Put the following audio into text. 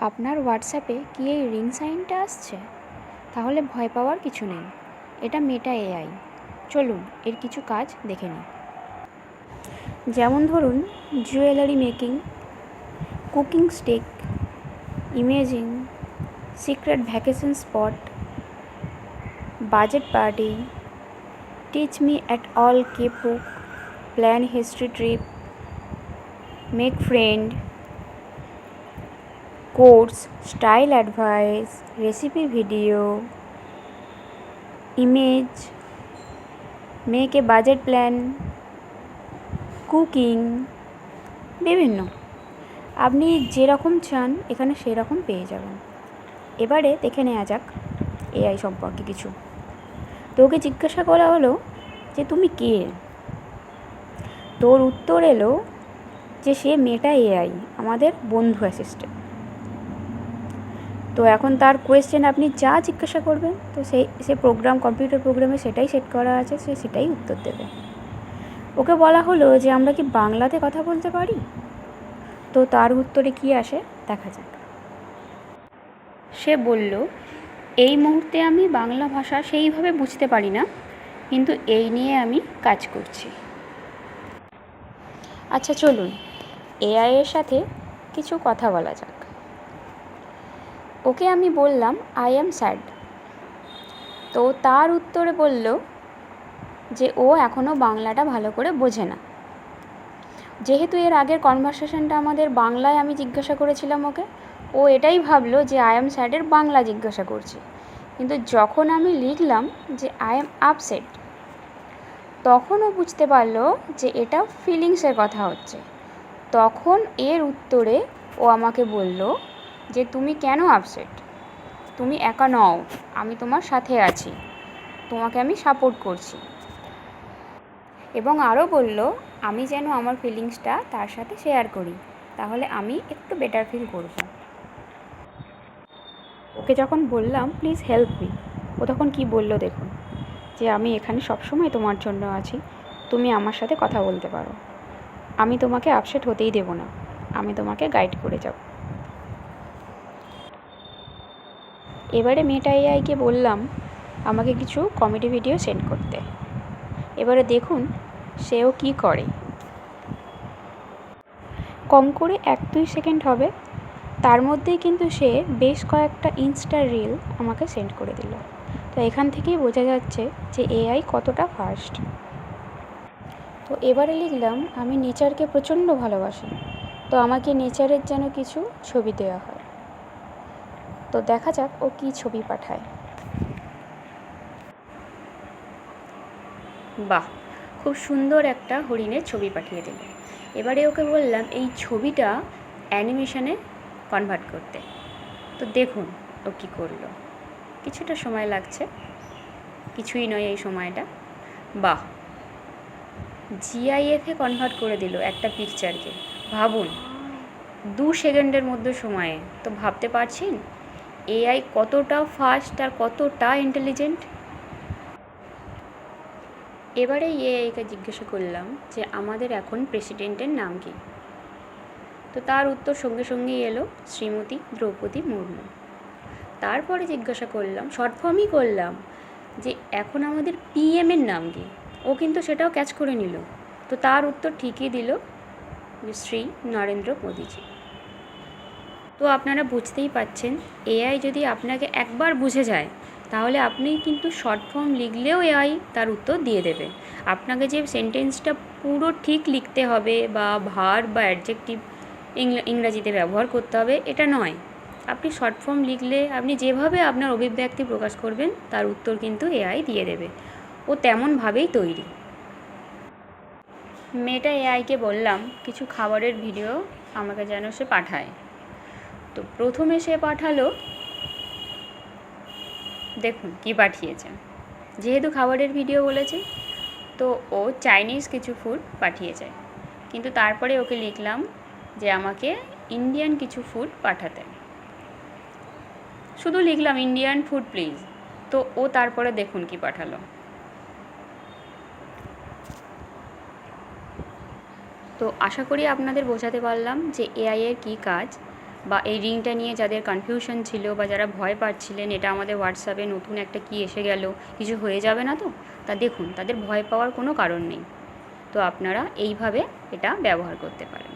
আপনার হোয়াটসঅ্যাপে কি এই রিং সাইনটা আসছে? তাহলে ভয় পাওয়ার কিছু নেই। এটা মেটা এআই। চলুন এর কিছু কাজ দেখে নিই। যেমন ধরুন jewellery making, cooking stick, imaging, secret vacation spot, budget party, teach me at all cape book, plan history trip, make friend, course, style advice, recipe video, image, make a budget plan, cooking, বিভিন্ন। আপনি যেরকম চান এখানে সেরকম পেয়ে যাবেন। এবারে দেখে নেওয়া যাক এআই সম্পর্কে কিছু। তো ওকে জিজ্ঞাসা করা হলো যে তুমি কে? তোর উত্তর এলো যে সে মেটা এআই, আমাদের বন্ধু অ্যাসিস্ট্যান্ট। তো এখন তার কোয়েশ্চেন আপনি যা জিজ্ঞাসা করবেন তো সে কম্পিউটার প্রোগ্রামে সেটাই সেট করা আছে, সে সেটাই উত্তর দেবে। ওকে বলা হলো যে আমরা কি বাংলাতে কথা বলতে পারি? তো তার উত্তরে কি আসে দেখা যাক। সে বলল, এই মুহূর্তে আমি বাংলা ভাষা সেইভাবে বুঝতে পারি না, কিন্তু এই নিয়ে আমি কাজ করছি। আচ্ছা চলুন এআই এর সাথে কিছু কথা বলা যাক। ওকে আমি বললাম আই অ্যাম স্যাড। তো তার উত্তরে বলল যে ও এখনও বাংলাটা ভালো করে বোঝে না। যেহেতু এর আগের কনভারসেশনটা আমাদের বাংলায় আমি জিজ্ঞাসা করেছিলাম ওকে, ও এটাই ভাবলো যে আই অ্যাম স্যাডের বাংলা জিজ্ঞাসা করছি। কিন্তু যখন আমি লিখলাম যে আই অ্যাম আপসেট, তখন ও বুঝতে পারলো যে এটা ফিলিংসের কথা হচ্ছে। তখন এর উত্তরে ও আমাকে বলল যে তুমি কেন আপসেট? তুমি একা নও, আমি তোমার সাথে আছি, তোমাকে আমি সাপোর্ট করছি। এবং আরও বলল আমি যেন আমার ফিলিংসটা তার সাথে শেয়ার করি, তাহলে আমি একটু বেটার ফিল করব। ওকে যখন বললাম প্লিজ হেল্প মি, ও তখন কি বলল দেখুন, যে আমি এখানে সবসময় তোমার জন্য আছি, তুমি আমার সাথে কথা বলতে পারো, আমি তোমাকে আপসেট হতেই দেব না, আমি তোমাকে গাইড করে যাব। এবারে মেটা এআইকে বললাম আমাকে কিছু কমেডি ভিডিও সেন্ড করতে। এবারে দেখুন সেও কি করে। কম করে 1-2 সেকেন্ড হবে, তার মধ্যেই কিন্তু সে বেশ কয়েকটা ইনস্টা রিল আমাকে সেন্ড করে দিল। তো এখান থেকেই বোঝা যাচ্ছে যে এআই কতটা ফাস্ট। তো এবারে লিখলাম আমি নেচারকে প্রচণ্ড ভালোবাসি, তো আমাকে নেচারের যেন কিছু ছবি দেওয়া হয়। তো দেখা যাক ও কী ছবি পাঠায়। বাহ, খুব সুন্দর একটা হরিণের ছবি পাঠিয়ে দিল। এবারে ওকে বললাম এই ছবিটা অ্যানিমেশনে কনভার্ট করতে। তো দেখুন ও কী করলো। কিছুটা সময় লাগছে, কিছুই নয় এই সময়টা। বাহ, জিআইএফে কনভার্ট করে দিল একটা পিকচারকে। ভাবুন 2 সেকেন্ডের মধ্যে সময়ে। তো ভাবতে পারছেন এআই কতটা ফাস্ট আর কতটা ইন্টেলিজেন্ট। এবারে এআইকে জিজ্ঞাসা করলাম যে আমাদের এখন প্রেসিডেন্টের নাম কি? তো তার উত্তর সঙ্গে সঙ্গেই এলো শ্রীমতী দ্রৌপদী মুর্মু। তারপরে জিজ্ঞাসা করলাম, শর্ট ফর্মই করলাম, যে এখন আমাদের পিএমের নাম কি? ও কিন্তু সেটাও ক্যাচ করে নিল। তো তার উত্তর ঠিকই দিল যে শ্রী নরেন্দ্র মোদীজি। তো আপনারা বুঝতেই পাচ্ছেন এআই যদি আপনাকে একবার বুঝে যায় তাহলে আপনি কিন্তু শর্ট ফর্ম লিখলেও এআই তার উত্তর দিয়ে দেবে। আপনাকে যে সেন্টেন্সটা পুরো ঠিক লিখতে হবে বা ভার্ব বা অ্যাডজেক্টিভ ইংরাজিতে ব্যবহার করতে হবে এটা নয়। আপনি শর্ট ফর্ম লিখলে আপনি যেভাবে আপনার অভিব্যক্তি প্রকাশ করবেন তার উত্তর কিন্তু এআই দিয়ে দেবে। ও তেমনভাবেই তৈরি। মেটা এআইকে বললাম কিছু খাবারের ভিডিও আমাকে যেন সে পাঠায়। তো প্রথমে সে পাঠালো, দেখুন কি পাঠিয়েছে। যেহেতু খাবারের ভিডিও বলেছে তো ও চাইনিজ কিছু ফুড পাঠিয়েছে, কিন্তু তারপরে ওকে লিখলাম যে আমাকে ইন্ডিয়ান কিছু ফুড পাঠাতে। শুধু লিখলাম ইন্ডিয়ান ফুড প্লিজ। তো ও তারপরে দেখুন কি পাঠালো। তো আশা করি আপনাদের বোঝাতে পারলাম যে এআই এর কী কাজ। বা এই রিংটা নিয়ে যাদের কনফিউশন ছিল বা যারা ভয় পাচ্ছিলেন এটা আমাদের হোয়াটসঅ্যাপে নতুন একটা কী এসে গেল, কিছু হয়ে যাবে না তো, তা দেখুন তাদের ভয় পাওয়ার কোনো কারণ নেই। তো আপনারা এইভাবে এটা ব্যবহার করতে পারেন।